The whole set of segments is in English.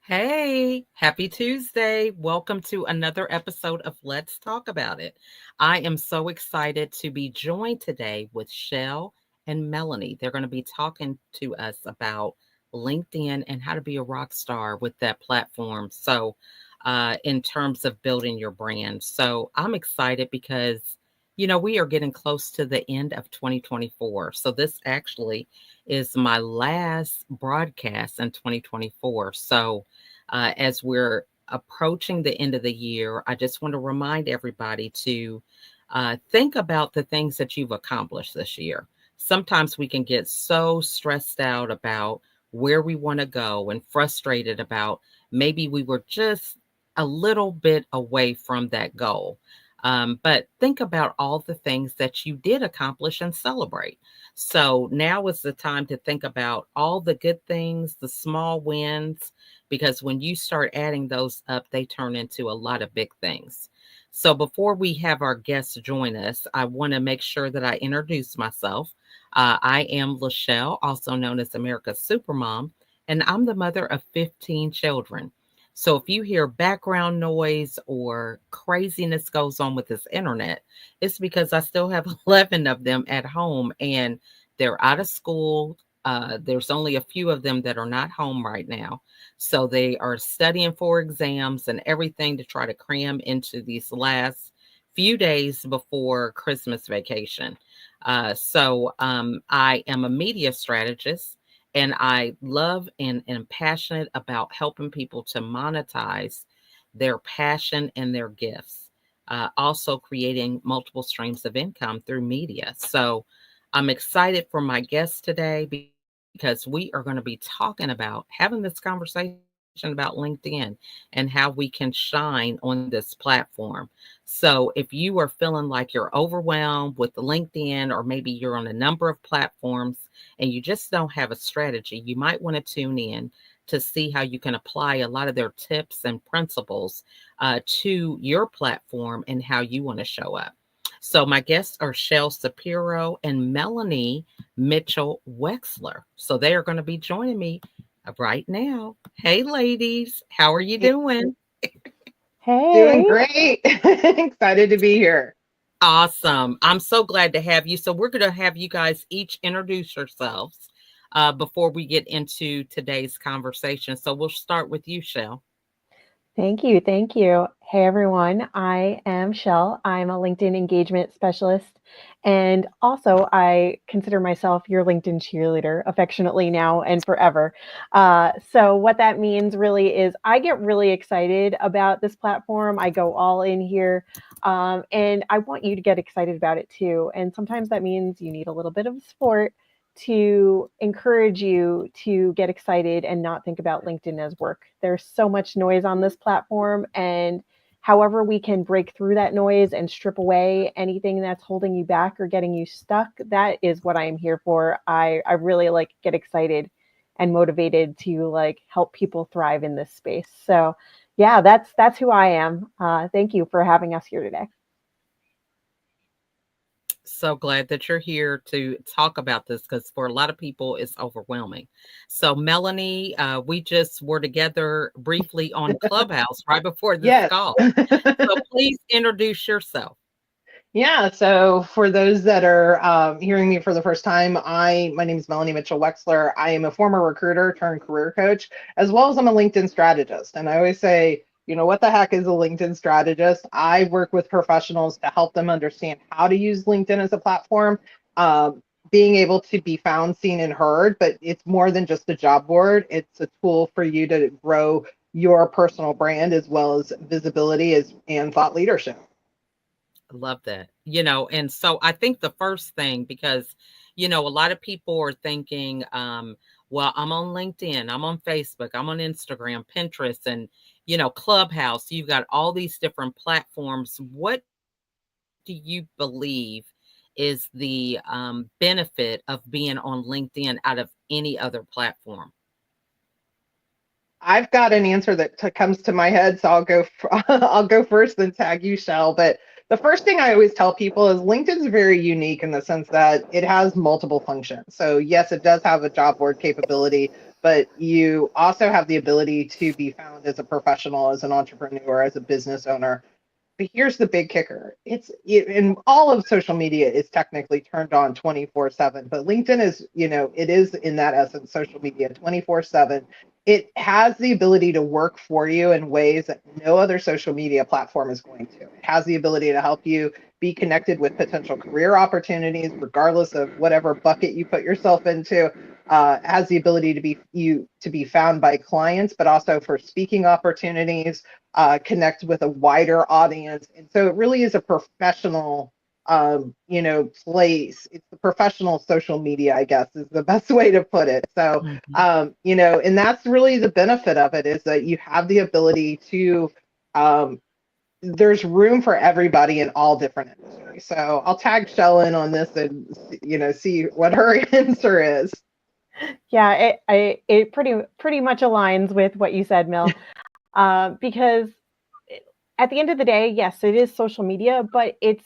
Hey, happy Tuesday. Welcome to another episode of Let's Talk About It. I am so excited to be joined today with Shell and Melanie. They're going to be talking to us about LinkedIn and how to be a rock star with that platform. In terms of building your brand. So, I'm excited because, we are getting close to the end of 2024. So, this actually is my last broadcast in 2024. As we're approaching the end of the year, I just want to remind everybody to think about the things that you've accomplished this year. Sometimes we can get so stressed out about where we want to go and frustrated about maybe we were just a little bit away from that goal. But think about all the things that you did accomplish and celebrate. So now is the time to think about all the good things, the small wins, because when you start adding those up, they turn into a lot of big things. So before we have our guests join us, I want to make sure that I introduce myself. I am Lachelle, also known as America's Supermom, and I'm the mother of 15 children. So if you hear background noise or craziness goes on with this internet, it's because I still have 11 of them at home and they're out of school. There's only a few of them that are not home right now. So they are studying for exams and everything to try to cram into these last few days before Christmas vacation. I am a media strategist and I love and am passionate about helping people to monetize their passion and their gifts. Also creating multiple streams of income through media. So I'm excited for my guest today because we are going to be talking about having this conversation about LinkedIn and how we can shine on this platform. So if you are feeling like you're overwhelmed with LinkedIn, or maybe you're on a number of platforms and you just don't have a strategy, you might want to tune in to see how you can apply a lot of their tips and principles to your platform and how you want to show up. So my guests are Shell Sapiro and Melanie Mitchell Wexler. So they are going to be joining me right now. Hey, ladies, how are you Hey, doing? doing Hey. great. Excited to be here. Awesome. I'm so glad to have you. So we're going to have you guys each introduce yourselves before we get into today's conversation. So we'll start with you, Shell. Thank you. Thank you. Hey, everyone. I am Shell. I'm a LinkedIn engagement specialist. And also, I consider myself your LinkedIn cheerleader affectionately now and forever. So, what that means really is I get really excited about this platform. I go all in here. And I want you to get excited about it too. And sometimes that means you need a little bit of support to encourage you to get excited and not think about LinkedIn as work. There's so much noise on this platform, and however we can break through that noise and strip away anything that's holding you back or getting you stuck, that is what I am here for. I really like get excited and motivated to like help people thrive in this space. So yeah, that's who I am. Thank you for having us here today. So glad that you're here to talk about this because for a lot of people, it's overwhelming. So, Melanie, we just were together briefly on Clubhouse right before this Yes. call. So, please introduce yourself. Yeah. So for those that are hearing me for the first time, my name is Melanie Mitchell Wexler. I am a former recruiter turned career coach, as well as I'm a LinkedIn strategist. And I always say, what the heck is a LinkedIn strategist? I work with professionals to help them understand how to use LinkedIn as a platform. Being able to be found, seen, and heard, but it's more than just a job board. It's a tool for you to grow your personal brand as well as visibility and thought leadership. Love that. And so I think the first thing, because, a lot of people are thinking, well, I'm on LinkedIn, I'm on Facebook, I'm on Instagram, Pinterest, and, Clubhouse. You've got all these different platforms. What do you believe is the benefit of being on LinkedIn out of any other platform? I've got an answer that comes to my head, so I'll go first, then tag you, Shell. But the first thing I always tell people is LinkedIn's very unique in the sense that it has multiple functions. So yes, it does have a job board capability, but you also have the ability to be found as a professional, as an entrepreneur, as a business owner. But here's the big kicker. In all of social media is technically turned on 24/7, but LinkedIn is, it is in that essence social media 24/7. It has the ability to work for you in ways that no other social media platform is going to. It has the ability to help you be connected with potential career opportunities, regardless of whatever bucket you put yourself into. Has the ability to be found by clients, but also for speaking opportunities, connect with a wider audience. And so it really is a professional, place. It's the professional social media, I guess, is the best way to put it. So, and that's really the benefit of it, is that you have the ability to, there's room for everybody in all different industries. So I'll tag Shell in on this and, see what her answer is. Yeah, it pretty much aligns with what you said, Mill. Because at the end of the day, yes, it is social media, but it's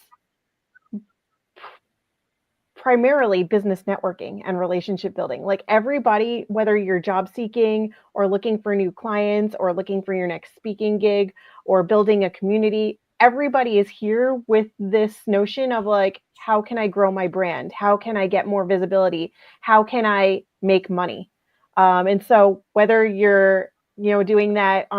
primarily business networking and relationship building. Like everybody, whether you're job seeking or looking for new clients or looking for your next speaking gig or building a community, everybody is here with this notion of like, how can I grow my brand? How can I get more visibility? How can I make money? And so whether you're, doing that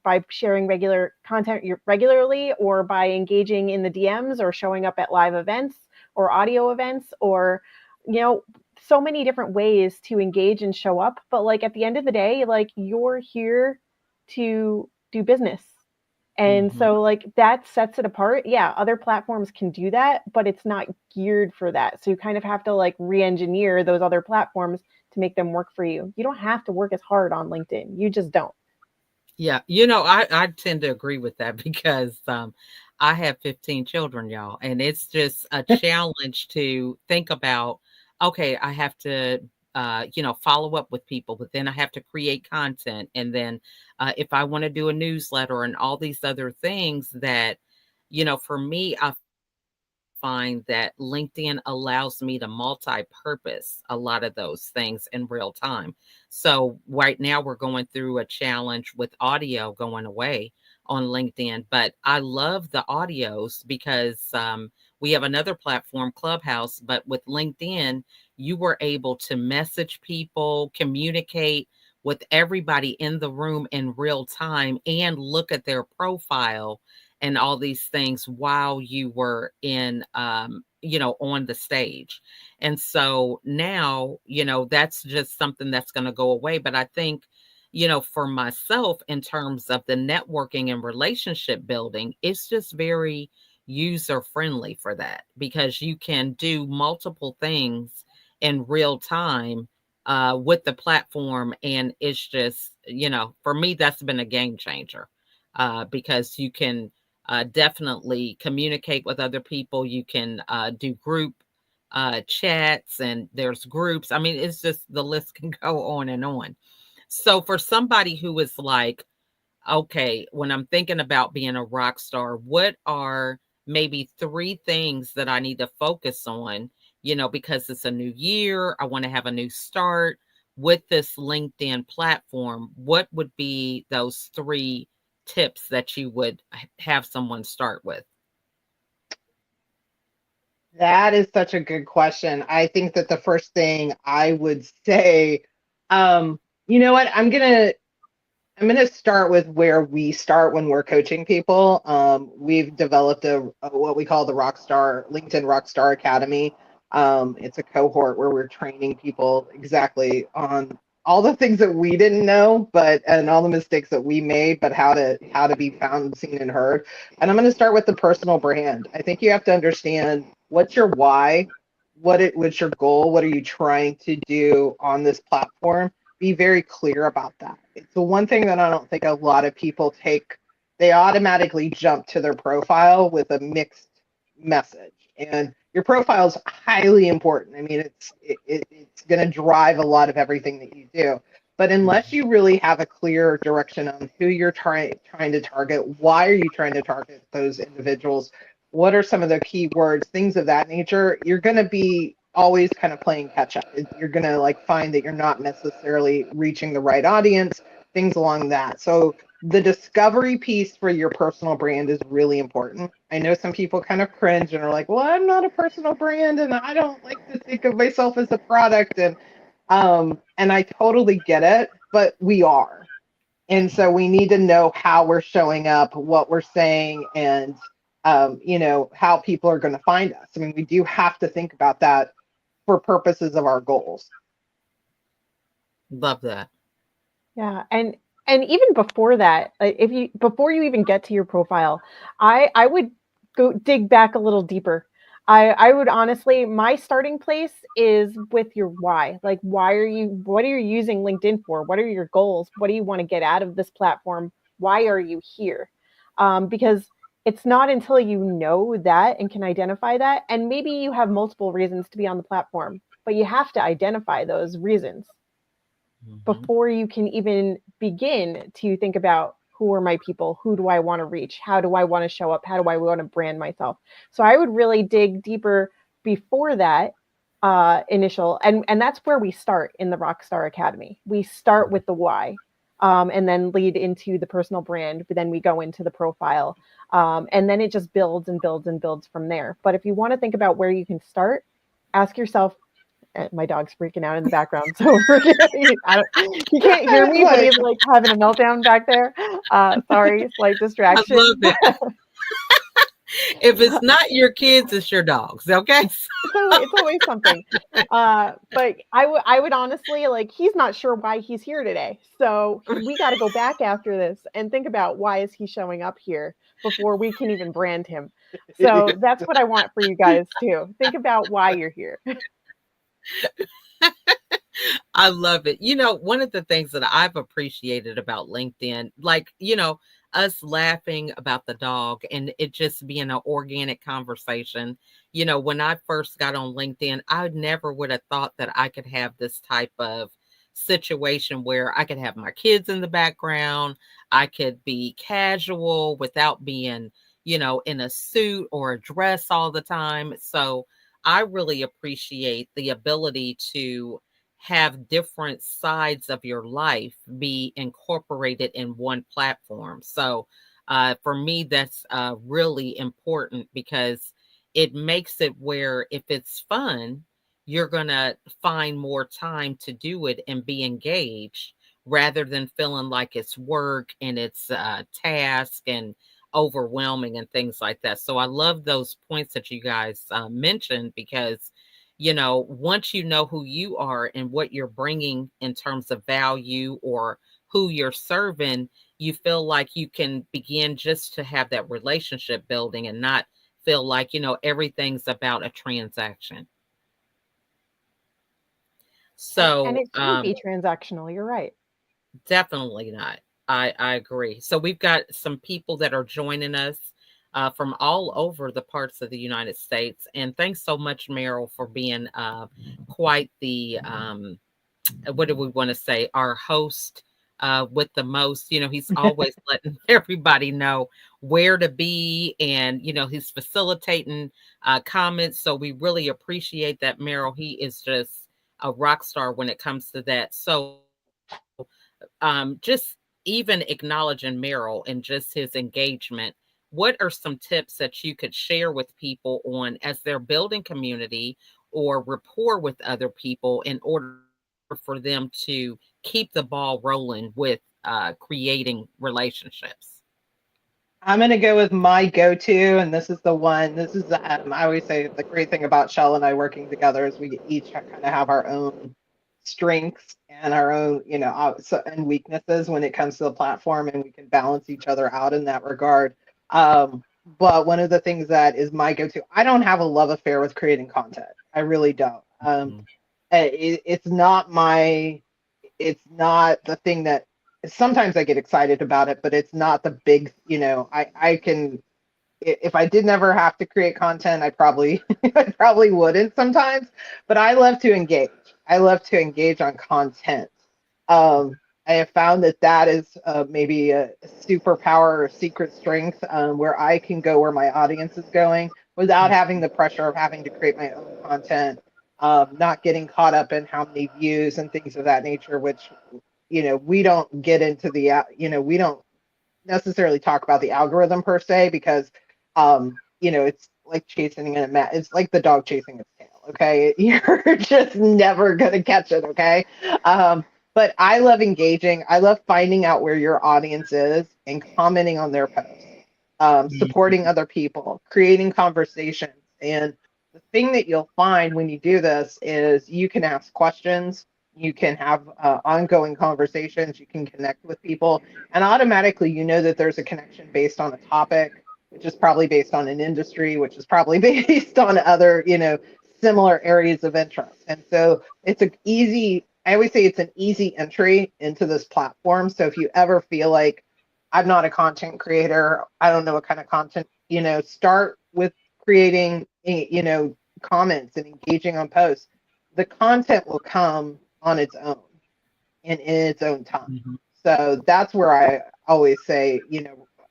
by sharing regular content regularly, or by engaging in the DMs, or showing up at live events or audio events, or, so many different ways to engage and show up. But like at the end of the day, like you're here to do business. And so like that sets it apart. Yeah, other platforms can do that, but it's not geared for that. So you kind of have to like re-engineer those other platforms to make them work for you. You don't have to work as hard on LinkedIn. You just don't. Yeah, I tend to agree with that because I have 15 children, y'all, and it's just a challenge to think about, okay, I have to follow up with people, but then I have to create content. And then if I want to do a newsletter and all these other things that, for me, I find that LinkedIn allows me to multi-purpose a lot of those things in real time. So right now we're going through a challenge with audio going away on LinkedIn, but I love the audios because we have another platform, Clubhouse, but with LinkedIn, you were able to message people, communicate with everybody in the room in real time, and look at their profile and all these things while you were on the stage. And so now, that's just something that's going to go away. But I think, for myself, in terms of the networking and relationship building, it's just very user friendly for that, because you can do multiple things in real time with the platform. And it's just, for me, that's been a game changer because you can definitely communicate with other people. You can do group chats, and there's groups. I mean, it's just, the list can go on and on. So for somebody who is like, okay, when I'm thinking about being a rock star, what are maybe 3 things that I need to focus on, because it's a new year, I want to have a new start with this LinkedIn platform. What would be those 3 tips that you would have someone start with? That is such a good question. I think that the first thing I would say, you know what, I'm gonna start with where we start when we're coaching people. We've developed a what we call the LinkedIn Rockstar Academy. It's a cohort where we're training people exactly on all the things that we didn't know, and all the mistakes that we made, but how to be found, seen, and heard. And I'm going to start with the personal brand. I think you have to understand what's your why, what's your goal, what are you trying to do on this platform. Be very clear about that. It's the one thing that I don't think a lot of people take. They automatically jump to their profile with a mixed message, and your profile is highly important. I mean, it's going to drive a lot of everything that you do. But unless you really have a clear direction on who you're trying to target, why are you trying to target those individuals, what are some of the key words, things of that nature, you're going to be always kind of playing catch up. You're going to like find that you're not necessarily reaching the right audience, things along that. So the discovery piece for your personal brand is really important. I know some people kind of cringe and are like, well, I'm not a personal brand and I don't like to think of myself as a product. And I totally get it, but we are. And so we need to know how we're showing up, what we're saying, and how people are going to find us. I mean, we do have to think about that for purposes of our goals. Love that. Yeah, and even before that, before you even get to your profile, I would go dig back a little deeper. I would honestly, my starting place is with your why. Like, what are you using LinkedIn for? What are your goals? What do you want to get out of this platform? Why are you here? Because it's not until you know that and can identify that, and maybe you have multiple reasons to be on the platform, but you have to identify those reasons before you can even begin to think about who are my people, who do I want to reach, how do I want to show up, how do I want to brand myself. So I would really dig deeper before that initial, and that's where we start in the Rockstar Academy. We start with the why, and then lead into the personal brand, but then we go into the profile, and then it just builds and builds and builds from there. But if you want to think about where you can start, ask yourself. My dog's freaking out in the background, so he can't hear me, but he's like having a meltdown back there. Sorry, slight distraction. I love it. If it's not your kids, it's your dogs. Okay, it's always something. But I would honestly, like, he's not sure why he's here today, so we got to go back after this and think about why is he showing up here before we can even brand him. So that's what I want for you guys too. Think about why you're here. I love it. One of the things that I've appreciated about LinkedIn, like, us laughing about the dog and it just being an organic conversation. When I first got on LinkedIn, I never would have thought that I could have this type of situation where I could have my kids in the background. I could be casual without being, in a suit or a dress all the time. So I really appreciate the ability to have different sides of your life be incorporated in one platform. So for me, that's really important because it makes it where if it's fun, you're going to find more time to do it and be engaged rather than feeling like it's work and it's a task and overwhelming and things like that. So I love those points that you guys mentioned because, once you know who you are and what you're bringing in terms of value or who you're serving, you feel like you can begin just to have that relationship building and not feel like, everything's about a transaction. So, and it shouldn't be transactional. You're right. Definitely not. I agree. So we've got some people that are joining us from all over the parts of the United States. And thanks so much, Meryl, for being quite the, what do we want to say, our host with the most. He's always letting everybody know where to be and, he's facilitating comments. So we really appreciate that, Meryl. He is just a rock star when it comes to that. So just even acknowledging Meryl and just his engagement, what are some tips that you could share with people on as they're building community or rapport with other people in order for them to keep the ball rolling with creating relationships? I'm going to go with my go-to, and this is I always say the great thing about Shell and I working together is we each kind of have our own strengths and our own, and weaknesses when it comes to the platform, and we can balance each other out in that regard. But one of the things that is my go-to, I don't have a love affair with creating content. I really don't. It's not the thing that sometimes I get excited about it, but it's not the big, I can, if I did never have to create content, I probably wouldn't sometimes, but I love to engage. I love to engage on content. I have found that is maybe a superpower or secret strength where I can go where my audience is going without having the pressure of having to create my own content. not getting caught up in how many views and things of that nature, which, we don't get into we don't necessarily talk about the algorithm per se because, it's like chasing in a mat. It's like the dog chasing its tail. Okay. You're just never going to catch it. Okay. But I love engaging. I love finding out where your audience is and commenting on their posts, supporting other people, creating conversations. And the thing that you'll find when you do this is you can ask questions, you can have ongoing conversations, you can connect with people, and automatically you know that there's a connection based on a topic, which is probably based on an industry, which is probably based on other, similar areas of interest. And so I always say it's an easy entry into this platform. So if you ever feel like I'm not a content creator, I don't know what kind of content, start with creating, comments and engaging on posts. The content will come on its own and in its own time. Mhm. So that's where I always say,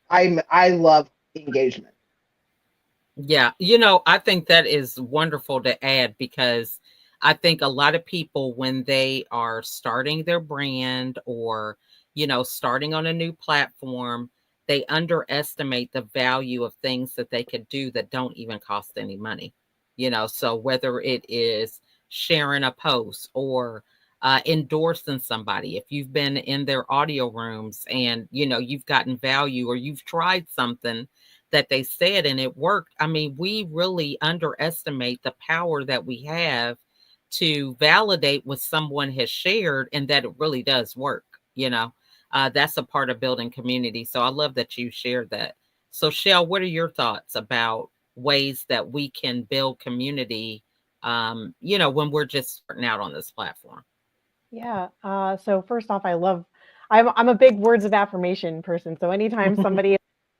I love engagement. Yeah, I think that is wonderful to add because I think a lot of people, when they are starting their brand or, starting on a new platform, they underestimate the value of things that they could do that don't even cost any money. So whether it is sharing a post or endorsing somebody, if you've been in their audio rooms and, you've gotten value or you've tried something that they said and it worked. I mean, we really underestimate the power that we have to validate what someone has shared and that it really does work. That's a part of building community. So I love that you shared that. So, Shell, what are your thoughts about ways that we can build community, when we're just starting out on this platform? Yeah. So first off, I'm a big words of affirmation person. So anytime somebody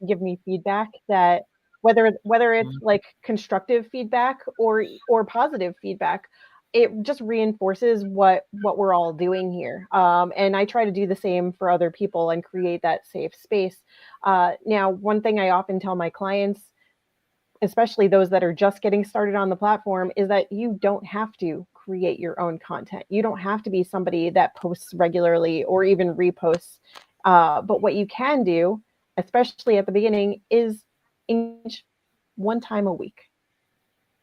give me feedback, that whether it's Mhm. like constructive feedback or positive feedback, it just reinforces what we're all doing here. And I try to do the same for other people and create that safe space. Now, one thing I often tell my clients, especially those that are just getting started on the platform, is that you don't have to create your own content. You don't have to be somebody that posts regularly or even reposts. But what you can do, especially at the beginning, is engage one time a week.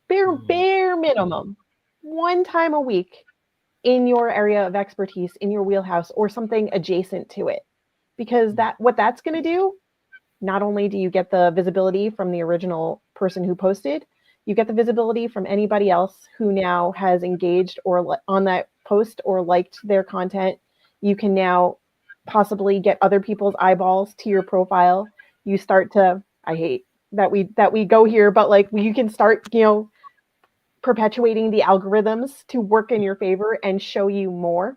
Mhm. Bare minimum, one time a week in your area of expertise, in your wheelhouse, or something adjacent to it. Because what that's going to do, not only do you get the visibility from the original person who posted, you get the visibility from anybody else who now has engaged or on that post or liked their content. You can now possibly get other people's eyeballs to your profile. You start to, I hate that we go here, but like you can start, perpetuating the algorithms to work in your favor and show you more.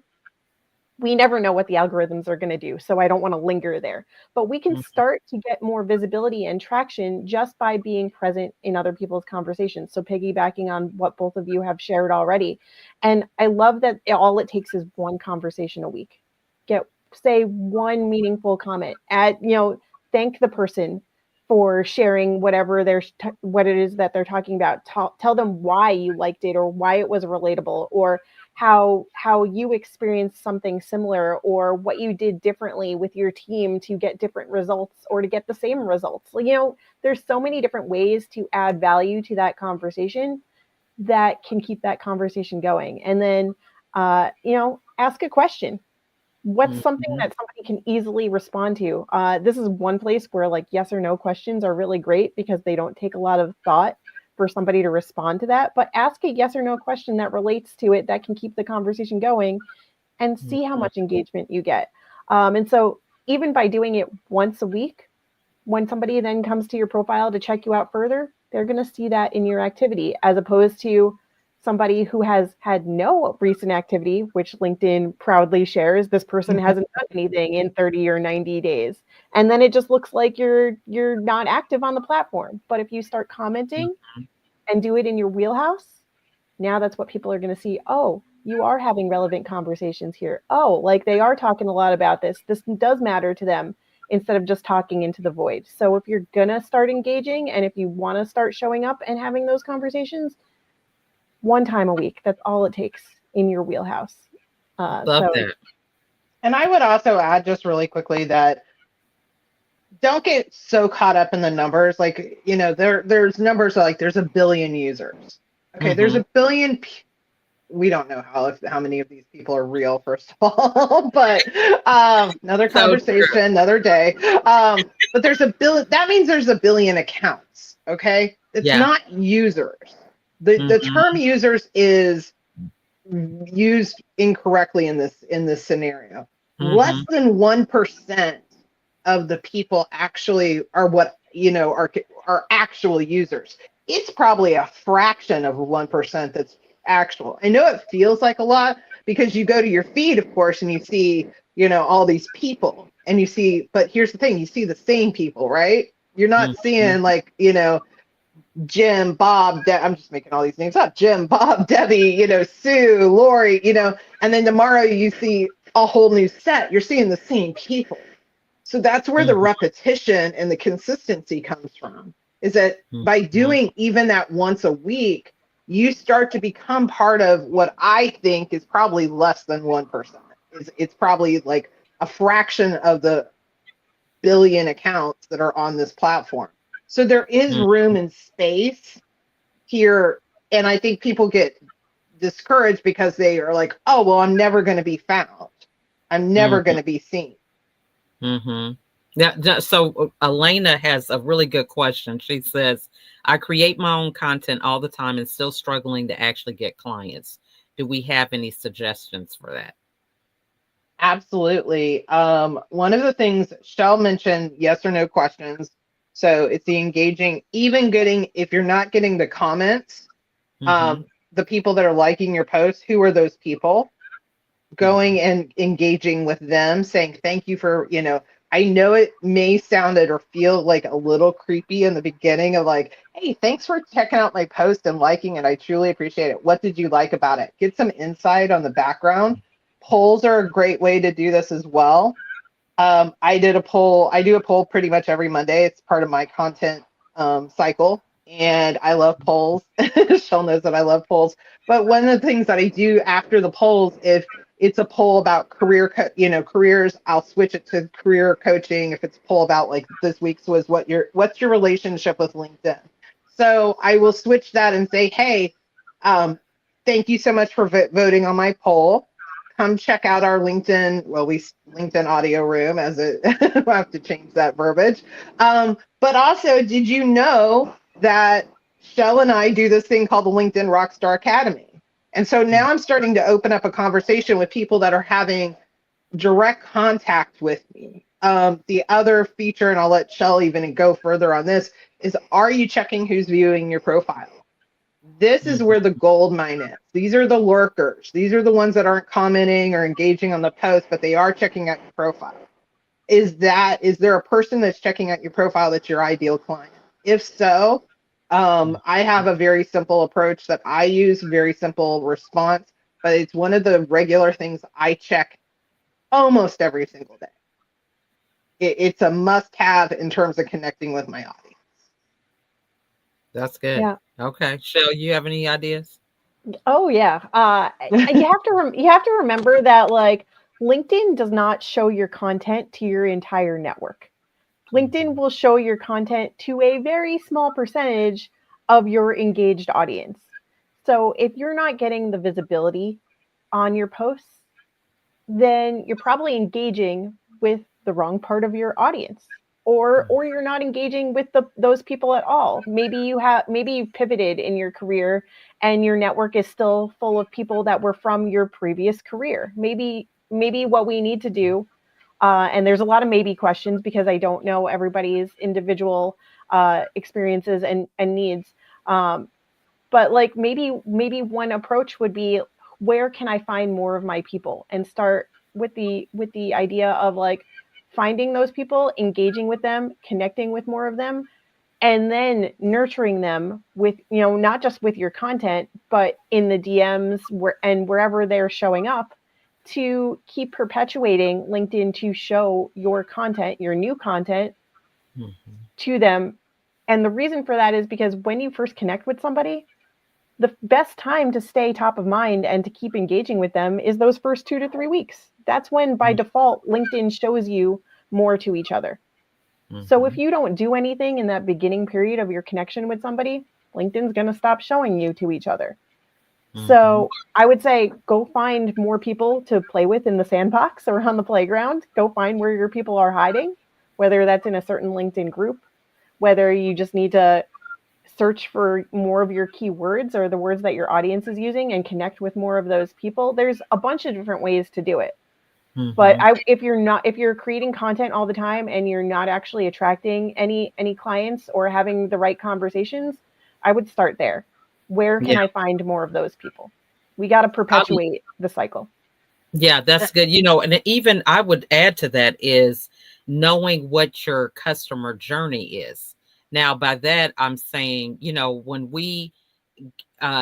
We never know what the algorithms are going to do, so I don't want to linger there. But we can Mhm. start to get more visibility and traction just by being present in other people's conversations. So piggybacking on what both of you have shared already. And I love that all it takes is one conversation a week. Say one meaningful comment. Thank the person for sharing what it is that they're talking about. Tell them why you liked it or why it was relatable, or how you experienced something similar, or what you did differently with your team to get different results or to get the same results. There's so many different ways to add value to that conversation that can keep that conversation going. And then ask a question. What's something Mhm. that somebody can easily respond to? This is one place where like yes or no questions are really great because they don't take a lot of thought for somebody to respond to that. But ask a yes or no question that relates to it that can keep the conversation going and see how Mhm. much engagement you get. And so even by doing it once a week, when somebody then comes to your profile to check you out further, they're going to see that in your activity, as opposed to somebody who has had no recent activity, which LinkedIn proudly shares. This person hasn't done anything in 30 or 90 days. And then it just looks like you're not active on the platform. But if you start commenting Mhm. and do it in your wheelhouse, now that's what people are going to see. Oh, you are having relevant conversations here. Oh, like they are talking a lot about this. This does matter to them, instead of just talking into the void. So if you're going to start engaging and if you want to start showing up and having those conversations, one time a week. That's all it takes in your wheelhouse. Love So that. And I would also add just really quickly that don't get so caught up in the numbers. Like, there's numbers like there's a billion users. Okay, there's a billion. We don't know how many of these people are real, first of all, but another conversation, another day. But there's a billion. That means there's a billion accounts. Okay, it's not users. The term users is used incorrectly in this scenario. Less than 1% of the people actually are are actual users. It's probably a fraction of 1% that's actual. I know it feels like a lot because you go to your feed, of course, and you see, all these people, and you see, but here's the thing, you see the same people, right? You're not seeing like, Jim, Bob, I'm just making all these names up. Jim, Bob, Debbie, Sue, Lori, and then tomorrow you see a whole new set. You're seeing the same people. So that's where the repetition and the consistency comes from, is that by doing even that once a week, you start to become part of what I think is probably less than 1%. It's probably like a fraction of the billion accounts that are on this platform. So there is room and space here. And I think people get discouraged because they are like, oh, well, I'm never going to be found. I'm never going to be seen. Yeah. So Elena has a really good question. She says, I create my own content all the time and still struggling to actually get clients. Do we have any suggestions for that? Absolutely. One of the things Shell mentioned, yes or no questions. So it's the engaging, even if you're not getting the comments, the people that are liking your posts, who are those people? Going and engaging with them, saying thank you for, I know it may sound or feel like a little creepy in the beginning of like, hey, thanks for checking out my post and liking it. I truly appreciate it. What did you like about it? Get some insight on the background. Polls are a great way to do this as well. I do a poll pretty much every Monday. It's part of my content cycle, and I love polls. Shell knows that I love polls. But one of the things that I do after the polls, if it's a poll about careers, I'll switch it to career coaching. If it's a poll about like this week's was what's your relationship with LinkedIn? So I will switch that and say, hey, thank you so much for voting on my poll. Come check out our LinkedIn audio room, we'll have to change that verbiage. But also, did you know that Shell and I do this thing called the LinkedIn Rockstar Academy? And so now I'm starting to open up a conversation with people that are having direct contact with me. The other feature, and I'll let Shell even go further on this, is are you checking who's viewing your profile? This is where the gold mine is. These are the lurkers. These are the ones that aren't commenting or engaging on the post, but they are checking out your profile. Is there a person that's checking out your profile that's your ideal client? If so, I have a very simple approach that I use, very simple response, but it's one of the regular things I check almost every single day. It's a must-have in terms of connecting with my audience. That's good. Yeah. Okay. Shell, you have any ideas? Oh yeah. You have to remember that like LinkedIn does not show your content to your entire network. LinkedIn will show your content to a very small percentage of your engaged audience. So if you're not getting the visibility on your posts, then you're probably engaging with the wrong part of your audience. Or you're not engaging with those people at all. Maybe you've pivoted in your career and your network is still full of people that were from your previous career. Maybe what we need to do, and there's a lot of maybe questions because I don't know everybody's individual experiences and needs. But like maybe one approach would be, where can I find more of my people, and start with the idea of like finding those people, engaging with them, connecting with more of them, and then nurturing them with, not just with your content, but in the DMs wherever they're showing up, to keep perpetuating LinkedIn to show your content, your new content to them. And the reason for that is because when you first connect with somebody, the best time to stay top of mind and to keep engaging with them is those first 2 to 3 weeks. That's when by default LinkedIn shows you more to each other. So if you don't do anything in that beginning period of your connection with somebody, LinkedIn's going to stop showing you to each other. So I would say go find more people to play with in the sandbox or on the playground. Go find where your people are hiding, whether that's in a certain LinkedIn group, whether you just need to search for more of your keywords or the words that your audience is using and connect with more of those people. There's a bunch of different ways to do it. But if you're creating content all the time and you're not actually attracting any clients or having the right conversations, I would start there. Where can I find more of those people? We got to perpetuate the cycle. Yeah, that's good. And even I would add to that is knowing what your customer journey is. Now, by that, I'm saying, when we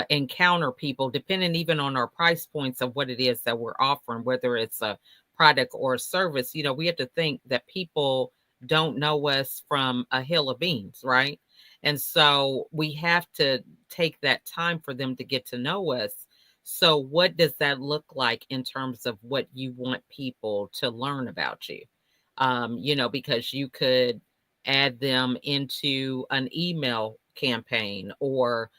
encounter people, depending even on our price points of what it is that we're offering, whether it's a product or a service, we have to think that people don't know us from a hill of beans, right? And so we have to take that time for them to get to know us. So what does that look like in terms of what you want people to learn about you? Because you could add them into an email campaign, or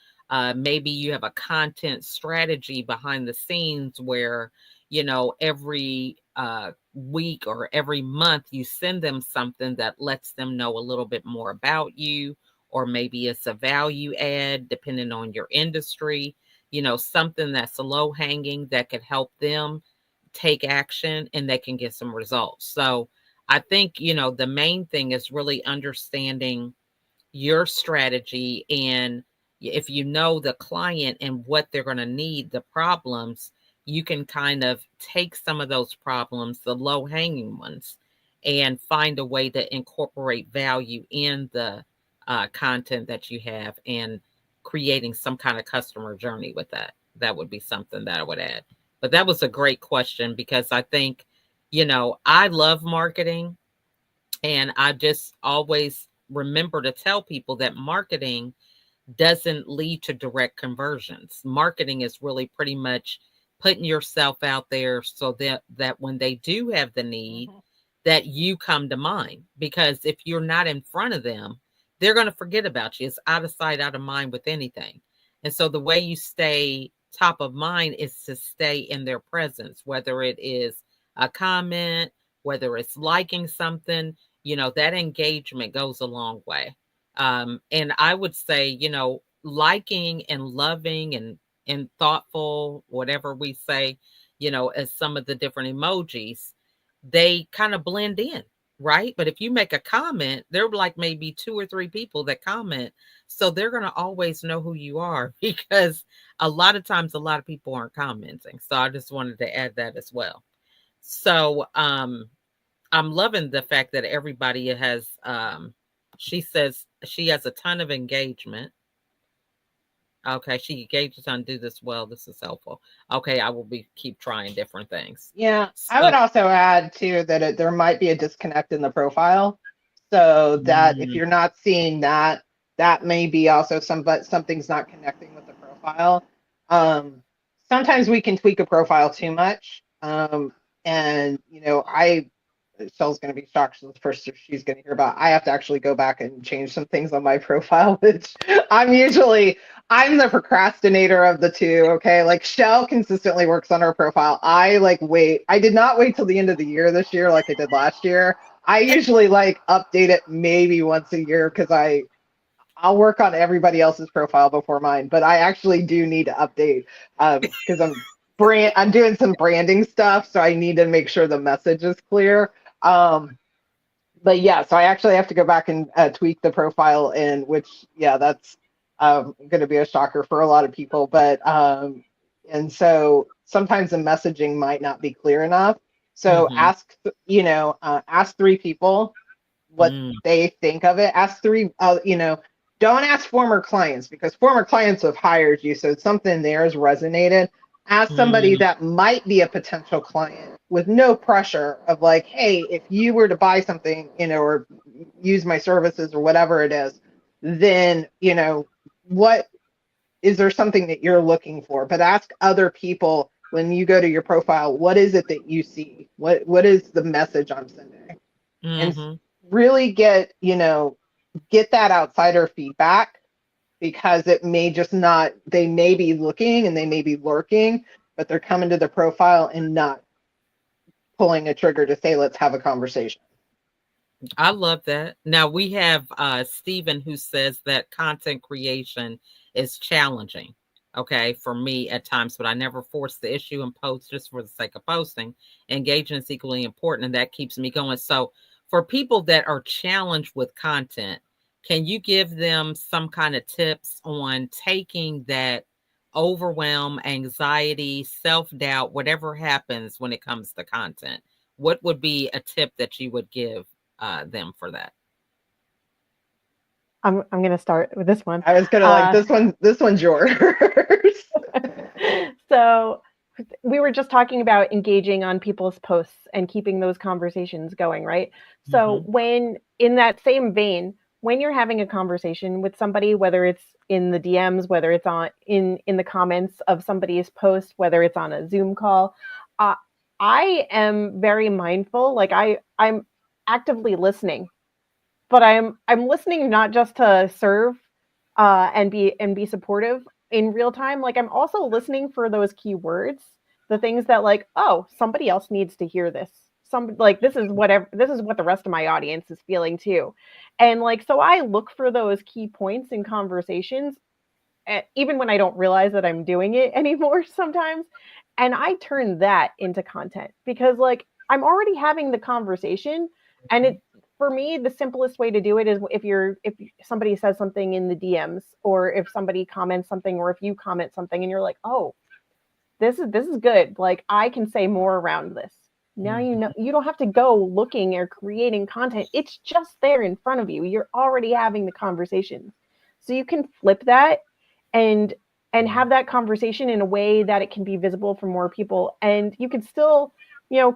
maybe you have a content strategy behind the scenes where, every week or every month you send them something that lets them know a little bit more about you, or maybe it's a value add depending on your industry, something that's low hanging that could help them take action and they can get some results. So I think, the main thing is really understanding your strategy. And if you know the client and what they're going to need, the problems, you can kind of take some of those problems, the low hanging ones, and find a way to incorporate value in the content that you have and creating some kind of customer journey with that. That would be something that I would add. But that was a great question, because I think, I love marketing, and I just always remember to tell people that marketing doesn't lead to direct conversions. Marketing is really pretty much putting yourself out there so that when they do have the need, that you come to mind. Because if you're not in front of them, they're going to forget about you. It's out of sight, out of mind with anything. And so the way you stay top of mind is to stay in their presence, whether it is a comment, whether it's liking something, that engagement goes a long way. And I would say, liking and loving and thoughtful, whatever we say, as some of the different emojis, they kind of blend in, right? But if you make a comment, there are like maybe 2 or 3 people that comment. So they're going to always know who you are, because a lot of times a lot of people aren't commenting. So I just wanted to add that as well. So I'm loving the fact that everybody has, she says she has a ton of engagement. Okay, she engages on do this well. This is helpful. Okay, I will keep trying different things. Yeah, I would also add too that there might be a disconnect in the profile, so that if you're not seeing that, that may be also something's not connecting with the profile. Sometimes we can tweak a profile too much, and Shell's going to be shocked. The first she's going to hear about. I have to actually go back and change some things on my profile, which I'm the procrastinator of the two. Okay, like Shell consistently works on her profile. I did not wait till the end of the year this year like I did last year. I usually update it maybe once a year, because I'll work on everybody else's profile before mine, but I actually do need to update because I'm doing some branding stuff, so I need to make sure the message is clear. But yeah, so I actually have to go back and tweak the profile, that's going to be a shocker for a lot of people. But and so sometimes the messaging might not be clear enough. So ask 3 people what they think of it. Ask 3, don't ask former clients, because former clients have hired you, so something there has resonated. Ask somebody that might be a potential client with no pressure of like, hey, if you were to buy something, or use my services or whatever it is, then, what is there something that you're looking for? But ask other people when you go to your profile, what is it that you see? What is the message I'm sending? And Mm-hmm. really get, get that outsider feedback, because it may just not, they may be looking and they may be lurking, but they're coming to the profile and not pulling a trigger to say, let's have a conversation. I love that. Now we have Stephen who says that content creation is challenging. Okay, for me at times, but I never force the issue and post just for the sake of posting. Engagement is equally important, and that keeps me going. So, for people that are challenged with content, can you give them some kind of tips on taking that overwhelm, anxiety, self doubt, whatever happens when it comes to content? What would be a tip that you would give them for that? I'm going to start with this one. I was gonna like this one's yours. So we were just talking about engaging on people's posts and keeping those conversations going, right? So when in that same vein, when you're having a conversation with somebody, whether it's in the DMs, whether it's on in the comments of somebody's post, whether it's on a Zoom call, I am very mindful. Like I'm actively listening, but I'm listening not just to serve and be supportive in real time. Like I'm also listening for those keywords, the things that like, oh, somebody else needs to hear this. Some like this is what the rest of my audience is feeling too. And like so I look for those key points in conversations, even when I don't realize that I'm doing it anymore sometimes. And I turn that into content because like I'm already having the conversation, and it for me the simplest way to do it is if somebody says something in the DMs, or if somebody comments something, or if you comment something and you're like, oh, this is good, like I can say more around this. Now you know you don't have to go looking or creating content. It's just there in front of you. You're already having the conversations. So you can flip that and have that conversation in a way that it can be visible for more people, and you can still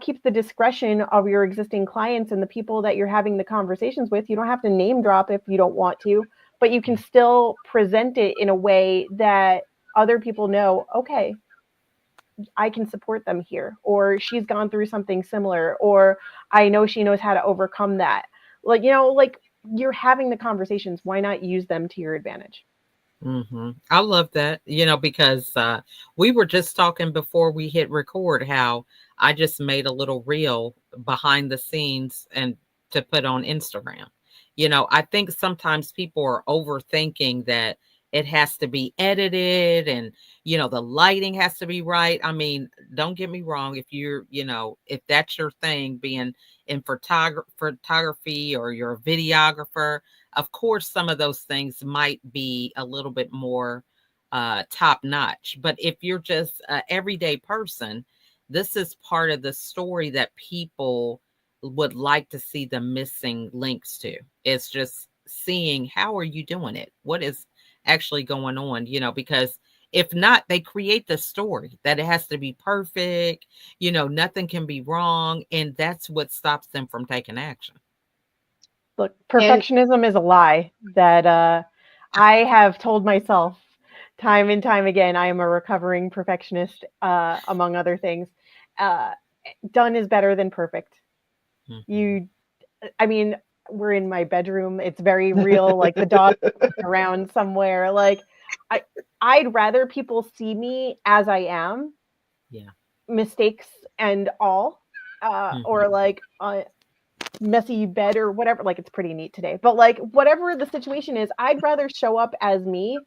keep the discretion of your existing clients and the people that you're having the conversations with. You don't have to name drop if you don't want to, but you can still present it in a way that other people know, okay, I can support them here, or she's gone through something similar, or I know she knows how to overcome that. Like, like you're having the conversations, why not use them to your advantage? I love that, because we were just talking before we hit record how I just made a little reel behind the scenes and to put on Instagram. I think sometimes people are overthinking that it has to be edited and, the lighting has to be right. I mean, don't get me wrong. If you're, if that's your thing, being in photography, or you're a videographer, of course, some of those things might be a little bit more top notch. But if you're just an everyday person, this is part of the story that people would like to see the missing links to. It's just seeing how are you doing it? What is actually going on? Because if not, they create the story that it has to be perfect, nothing can be wrong. And that's what stops them from taking action. Look, perfectionism is a lie that I have told myself time and time again. I am a recovering perfectionist, among other things. Done is better than perfect. I mean, we're in my bedroom. It's very real. Like the dog around somewhere. Like I'd rather people see me as I am. Yeah. Mistakes and all, or like messy bed or whatever. Like it's pretty neat today, but like whatever the situation is, I'd rather show up as me.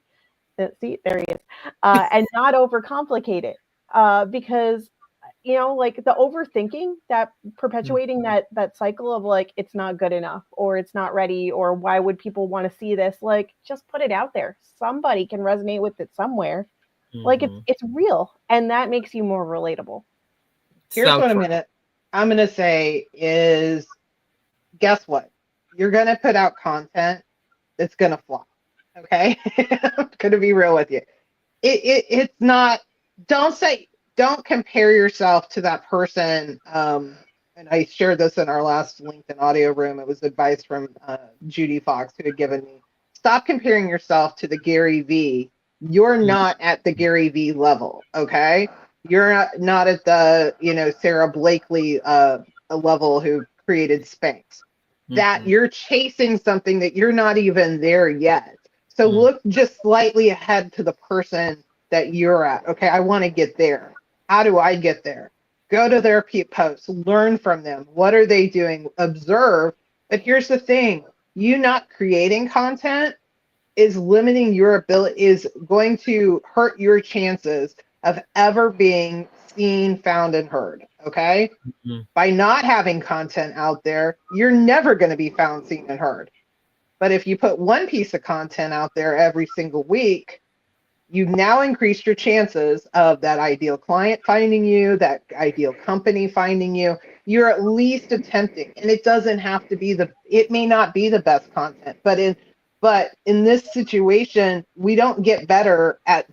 See, there he is, and not overcomplicate it, because like the overthinking, that perpetuating that cycle of like it's not good enough, or it's not ready, or why would people want to see this? Like just put it out there. Somebody can resonate with it somewhere. Like it's real, and that makes you more relatable. Here's what I'm gonna say is, guess what? You're gonna put out content that's gonna flop. Okay, I'm gonna be real with you. It's not. Don't compare yourself to that person. And I shared this in our last LinkedIn audio room. It was advice from Judy Fox, who had given me. Stop comparing yourself to the Gary V You're not at the Gary Vee level, okay? You're not at the, Sarah Blakely level who created Spanx. That you're chasing something that you're not even there yet. So look just slightly ahead to the person that you're at. Okay, I want to get there. How do I get there? Go to their posts, learn from them. What are they doing? Observe. But here's the thing, you not creating content is limiting your ability, is going to hurt your chances of ever being seen, found, and heard. Okay? By not having content out there, you're never going to be found, seen, and heard. But if you put one piece of content out there every single week, you've now increased your chances of that ideal client finding you, that ideal company finding you. You're at least attempting, and it doesn't have to be it may not be the best content, but in this situation, we don't get better at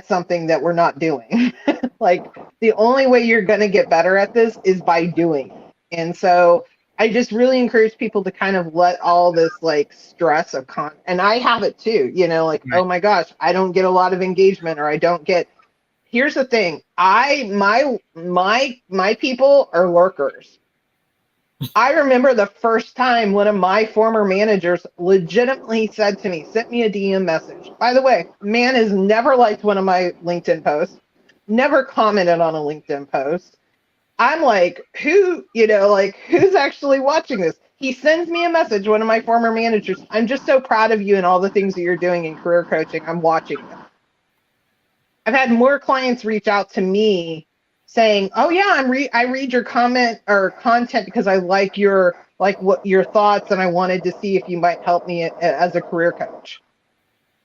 something that we're not doing. Like, the only way you're going to get better at this is by doing it. And so I just really encourage people to kind of let all this like stress of and I have it too, oh my gosh, I don't get a lot of engagement, or I don't get. Here's the thing, my people are lurkers. I remember the first time one of my former managers legitimately said to me, sent me a DM message. By the way, man has never liked one of my LinkedIn posts, never commented on a LinkedIn post. I'm like, who's actually watching this? He sends me a message, one of my former managers. I'm just so proud of you and all the things that you're doing in career coaching. I'm watching you. I've had more clients reach out to me saying, oh yeah, I read your comment or content because I like your thoughts, and I wanted to see if you might help me as a career coach.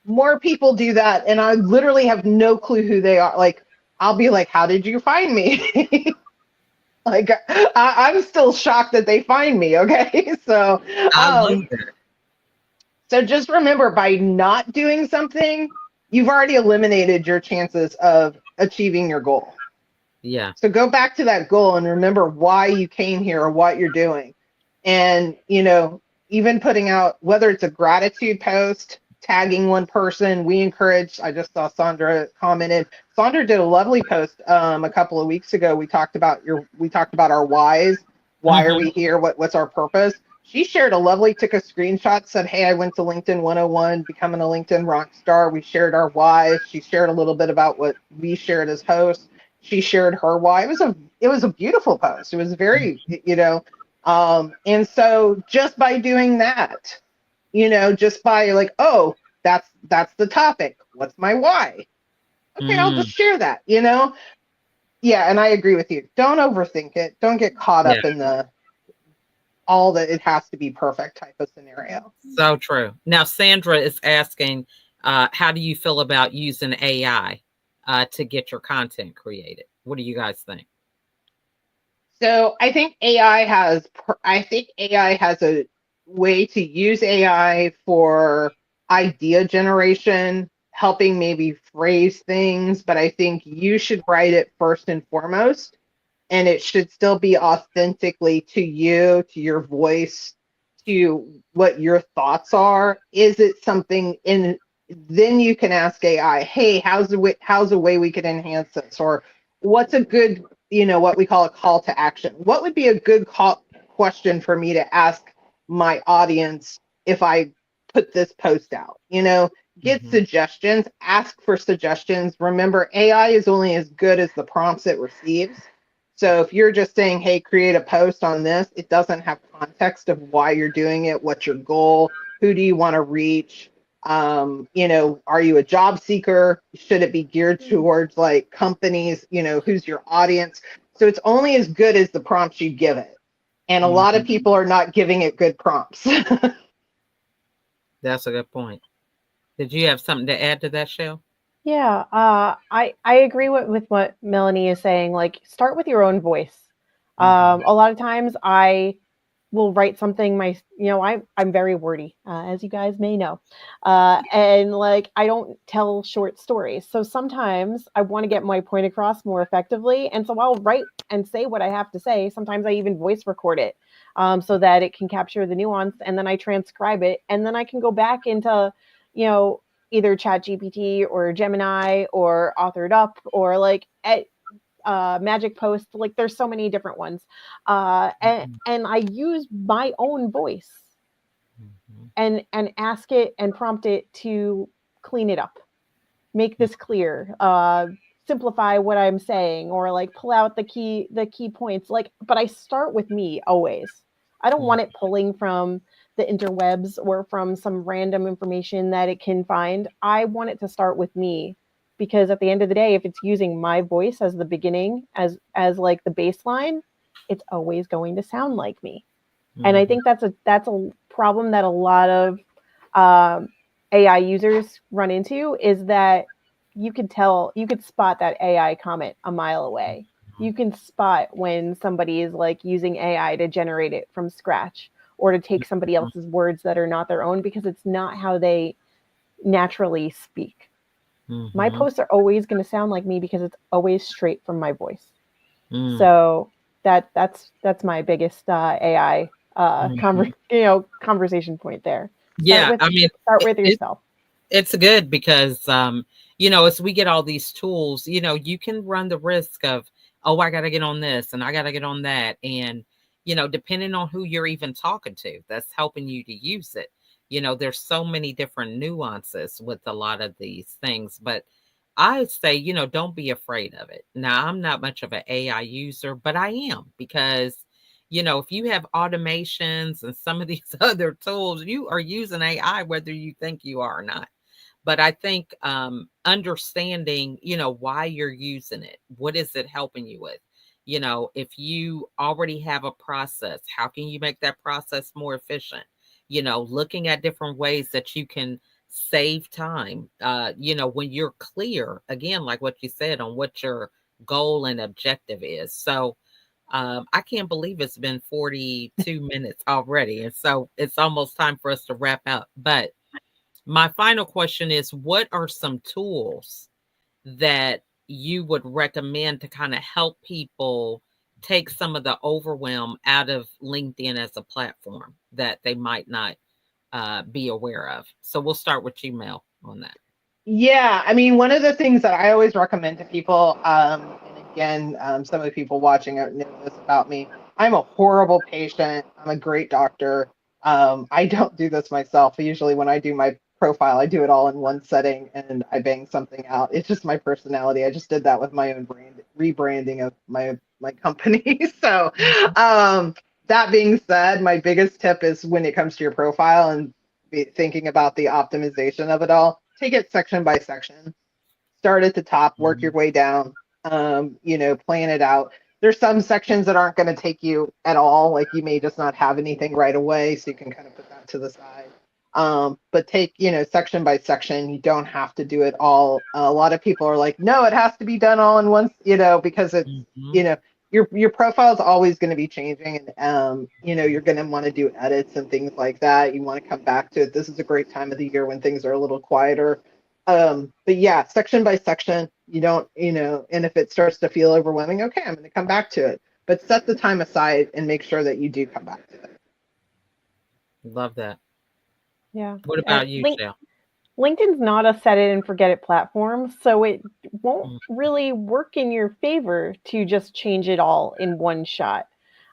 More people do that, and I literally have no clue who they are. Like, I'll be like, how did you find me? Like, I'm still shocked that they find me. Okay, so so just remember, by not doing something, you've already eliminated your chances of achieving your goal. Yeah. So go back to that goal and remember why you came here or what you're doing. And, even putting out, whether it's a gratitude post, tagging one person, we encourage, I just saw Sandra commented. Sandra did a lovely post a couple of weeks ago. We talked about our whys. Why are we here? What's our purpose? She shared took a screenshot, said, hey, I went to LinkedIn 101, becoming a LinkedIn rock star. We shared our whys. She shared a little bit about what we shared as hosts. She shared her why. It was a beautiful post. It was very, and so just by doing that, just by like, oh, that's the topic. What's my why? Okay, I'll just share that, Yeah, and I agree with you. Don't overthink it. Don't get caught up in all that it has to be perfect type of scenario. So true. Now, Sandra is asking, how do you feel about using AI to get your content created? What do you guys think? So I think AI has a way to use AI for idea generation, helping maybe phrase things, but I think you should write it first and foremost, and it should still be authentically to you, to your voice, to what your thoughts are. Is it something in? Then you can ask AI, hey, how's a way we could enhance this, or what's a good, what we call a call to action? What would be a good question for me to ask my audience if I put this post out? Get suggestions, ask for suggestions. Remember, AI is only as good as the prompts it receives. So if you're just saying, hey, create a post on this, it doesn't have context of why you're doing it, what's your goal, who do you want to reach? Are you a job seeker? Should it be geared towards like companies? Who's your audience? So it's only as good as the prompts you give it. And a lot of people are not giving it good prompts. That's a good point. Did you have something to add to that, Shell? Yeah, I agree with what Melanie is saying. Like, start with your own voice. A lot of times I will write something I'm very wordy, as you guys may know. And like, I don't tell short stories. So sometimes I want to get my point across more effectively. And so I'll write and say what I have to say. Sometimes I even voice record it so that it can capture the nuance, and then I transcribe it. And then I can go back into, either ChatGPT or Gemini or Authored Up or like Magic Post. Like there's so many different ones. And I use my own voice and ask it and prompt it to clean it up, make this clear, simplify what I'm saying, or like pull out the key points. Like, but I start with me always. I don't want it pulling from the interwebs or from some random information that it can find. I want it to start with me, because at the end of the day, if it's using my voice as the beginning, as like the baseline, it's always going to sound like me. And I think that's a problem that a lot of AI users run into, is that you could spot that AI comment a mile away. You can spot when somebody is like using AI to generate it from scratch, or to take somebody else's words that are not their own, because it's not how they naturally speak. My posts are always going to sound like me because it's always straight from my voice. So that's my biggest AI conversation point there. Start with yourself. It's good because as we get all these tools, you can run the risk of, oh, I got to get on this and I got to get on that. And, depending on who you're even talking to, that's helping you to use it. There's so many different nuances with a lot of these things, but I say, don't be afraid of it. Now, I'm not much of an AI user, but I am, because, if you have automations and some of these other tools, you are using AI, whether you think you are or not. But I think understanding, why you're using it, what is it helping you with? If you already have a process, how can you make that process more efficient? Looking at different ways that you can save time, when you're clear, again, like what you said, on what your goal and objective is. So I can't believe it's been 42 minutes already. And so it's almost time for us to wrap up. But my final question is, what are some tools that you would recommend to kind of help people take some of the overwhelm out of LinkedIn as a platform that they might not be aware of? So we'll start with you, Mel, on that. Yeah, I mean, one of the things that I always recommend to people, and again, some of the people watching know this about me. I'm a horrible patient. I'm a great doctor. I don't do this myself. Usually when I do my profile, I do it all in one setting and I bang something out. It's just my personality. I just did that with my own rebranding of my company. So that being said, my biggest tip is, when it comes to your profile and thinking about the optimization of it all, take it section by section. Start at the top, work your way down, plan it out. There's some sections that aren't going to take you at all. Like, you may just not have anything right away, so you can kind of put that to the side. But take, section by section. You don't have to do it all. A lot of people are like, no, it has to be done all in once, because it's, your profile is always going to be changing, and you're going to want to do edits and things like that. You want to come back to it. This is a great time of the year when things are a little quieter. But yeah, section by section. You don't, and if it starts to feel overwhelming, okay, I'm going to come back to it. But set the time aside and make sure that you do come back to it. Love that. Yeah. What about you, Shell? LinkedIn's not a set it and forget it platform, so it won't really work in your favor to just change it all in one shot.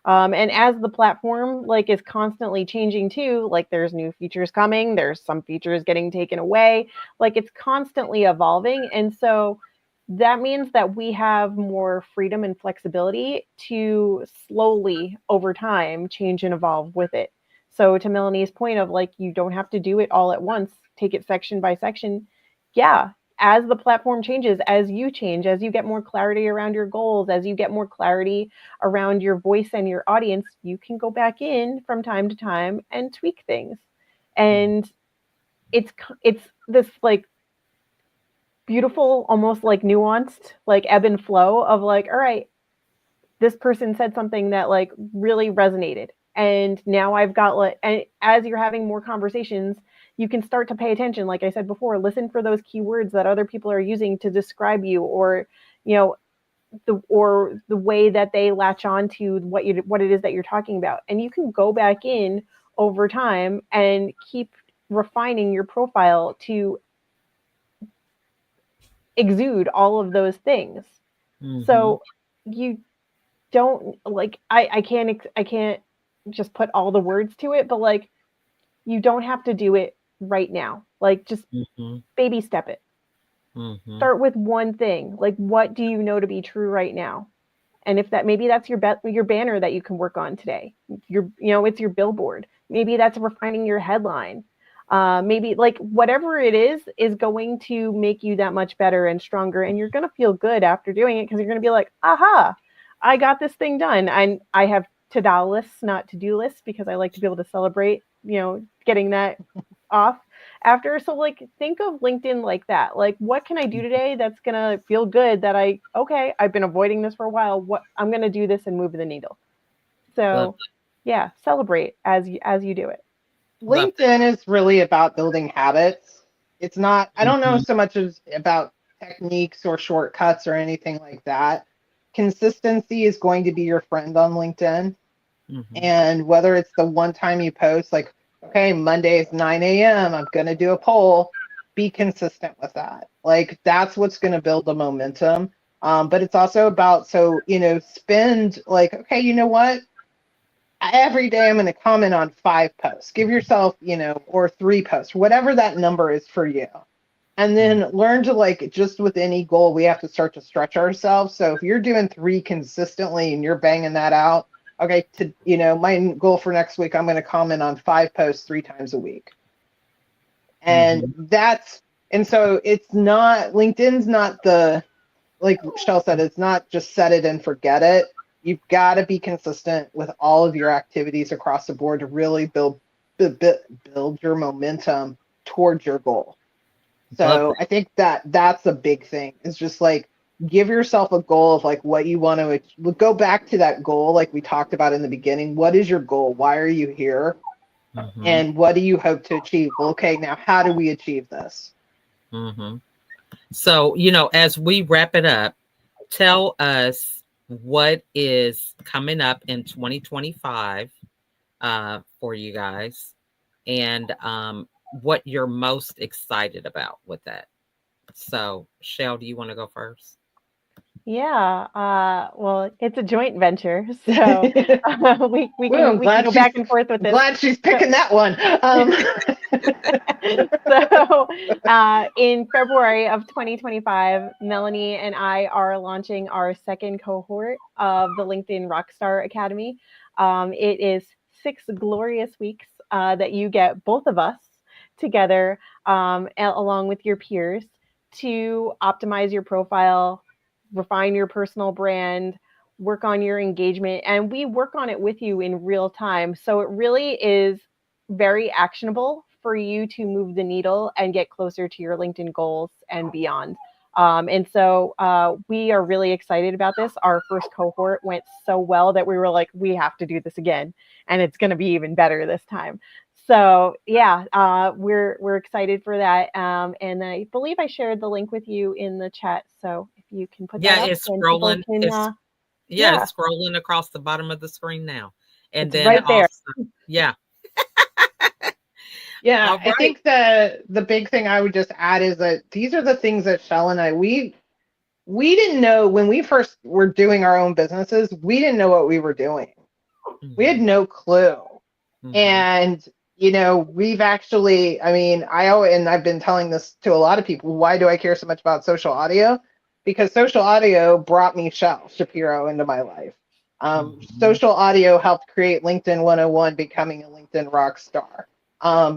And as the platform is constantly changing too, there's new features coming, there's some features getting taken away, it's constantly evolving. And so that means that we have more freedom and flexibility to slowly over time change and evolve with it. So to Melanie's point of you don't have to do it all at once, take it section by section. Yeah. As the platform changes, as you change, as you get more clarity around your goals, as you get more clarity around your voice and your audience, you can go back in from time to time and tweak things. And it's this beautiful, almost nuanced, ebb and flow of all right, this person said something that really resonated. And now I've got and as you're having more conversations, you can start to pay attention. Like I said before, listen for those keywords that other people are using to describe you, or, the way that they latch on to what it is that you're talking about. And you can go back in over time and keep refining your profile to exude all of those things. So you don't like, I can't just put all the words to it, but like, you don't have to do it right now. Like, just baby step it. Start with one thing. Like, what do you know to be true right now? And if that, maybe that's your banner that you can work on today. It's your billboard. Maybe that's refining your headline. Maybe like whatever it is going to make you that much better and stronger. And you're going to feel good after doing it, because you're going to be like, aha, I got this thing done. And I have to-do lists, not to-do lists, because I like to be able to celebrate, getting that off after. So like, think of LinkedIn like that. Like, what can I do today that's going to feel good, that I've been avoiding this for a while. What I'm going to do this and move the needle. So yeah, celebrate as you do it. LinkedIn is really about building habits. It's not, I don't know so much as about techniques or shortcuts or anything like that. Consistency is going to be your friend on LinkedIn. And whether it's the one time you post, like, okay, Monday is 9 a.m., I'm going to do a poll, be consistent with that. Like, that's what's going to build the momentum. But it's also about, spend like, okay, you know what? Every day I'm going to comment on 5 posts. Give yourself, or 3 posts, whatever that number is for you. And then learn to, like, just with any goal, we have to start to stretch ourselves. So if you're doing 3 consistently and you're banging that out, okay, my goal for next week, I'm going to comment on 5 posts 3 times a week. And so it's not, LinkedIn's not like Shell said, it's not just set it and forget it. You've got to be consistent with all of your activities across the board to really build your momentum towards your goal. So I think that's a big thing. It's just like, give yourself a goal of like what you want to go back to that goal, like we talked about in the beginning. What is your goal? Why are you here? And what do you hope to achieve? Well, okay, now how do we achieve this? So, as we wrap it up, tell us what is coming up in 2025 for you guys, and what you're most excited about with that. So, Shell, do you want to go first? Yeah, well, it's a joint venture, so we can go back and forth with this. Glad she's picking that one. So in February of 2025, Melanie and I are launching our second cohort of the LinkedIn Rockstar Academy. It is 6 glorious weeks that you get both of us together along with your peers to optimize your profile, refine your personal brand, work on your engagement, and we work on it with you in real time. So it really is very actionable for you to move the needle and get closer to your LinkedIn goals and beyond. And so we are really excited about this. Our first cohort went so well that we were like, we have to do this again, and it's going to be even better this time. So yeah, we're excited for that. And I believe I shared the link with you in the chat. So if you can put that up, it's scrolling. It's scrolling across the bottom of the screen now. And it's then right there. Yeah. Yeah, right. I think the big thing I would just add is that these are the things that Shell and I, we didn't know when we first were doing our own businesses, we didn't know what we were doing. We had no clue. And we've actually, I've been telling this to a lot of people, why do I care so much about social audio? Because social audio brought me Shell Shapiro into my life. Social audio helped create LinkedIn 101, becoming a LinkedIn rock star.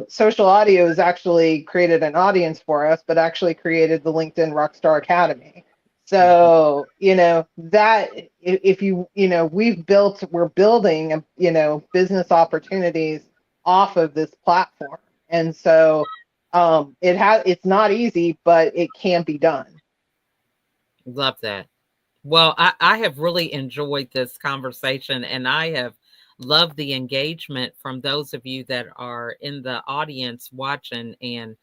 Social audio has actually created an audience for us, but actually created the LinkedIn Rockstar Academy. So, that if we're building, business opportunities off of this platform. And so it's not easy, but it can be done. Love that. Well, I have really enjoyed this conversation, and I have loved the engagement from those of you that are in the audience watching, and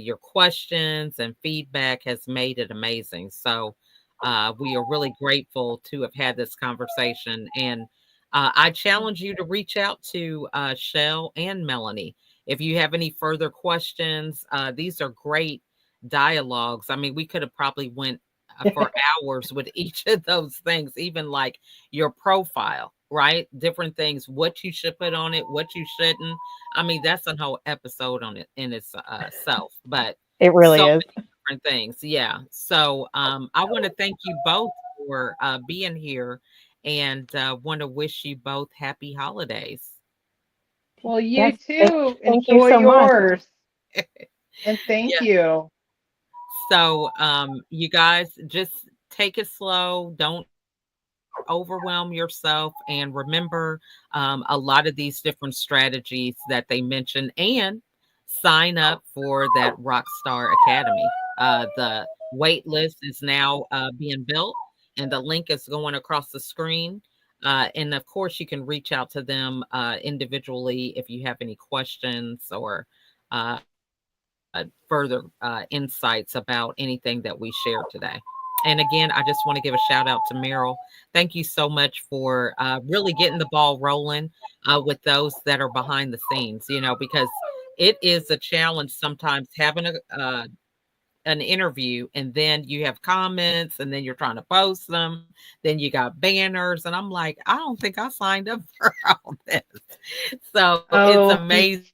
your questions and feedback has made it amazing. So we are really grateful to have had this conversation. And I challenge you to reach out to Shell and Melanie if you have any further questions. These are great dialogues. I mean, we could have probably went for hours with each of those things, even like your profile, right? Different things, what you should put on it, what you shouldn't. I mean, that's a whole episode on it in its self, but It really so is. many different things. Yeah. So I want to thank you both for being here, and want to wish you both happy holidays. Well, you Yes, too. thank you Enjoy so much. yours. And thank you. So, you guys just take it slow. Don't overwhelm yourself. And remember a lot of these different strategies that they mentioned, and sign up for that Rockstar Academy. The wait list is now being built, and the link is going across the screen. And of course, you can reach out to them individually if you have any questions or uh, further insights about anything that we shared today. And again, I just want to give a shout out to Meryl. Thank you so much for really getting the ball rolling with those that are behind the scenes, because it is a challenge sometimes having an interview, and then you have comments, and then you're trying to post them, then you got banners, and I'm like, I don't think I signed up for all this. So it's Oh, amazing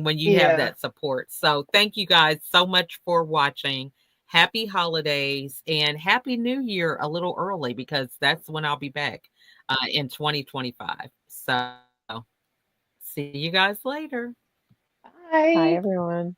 when you have yeah. that support. So thank you guys so much for watching. Happy holidays and happy new year a little early, because that's when I'll be back in 2025. So see you guys later. Bye, Bye. everyone.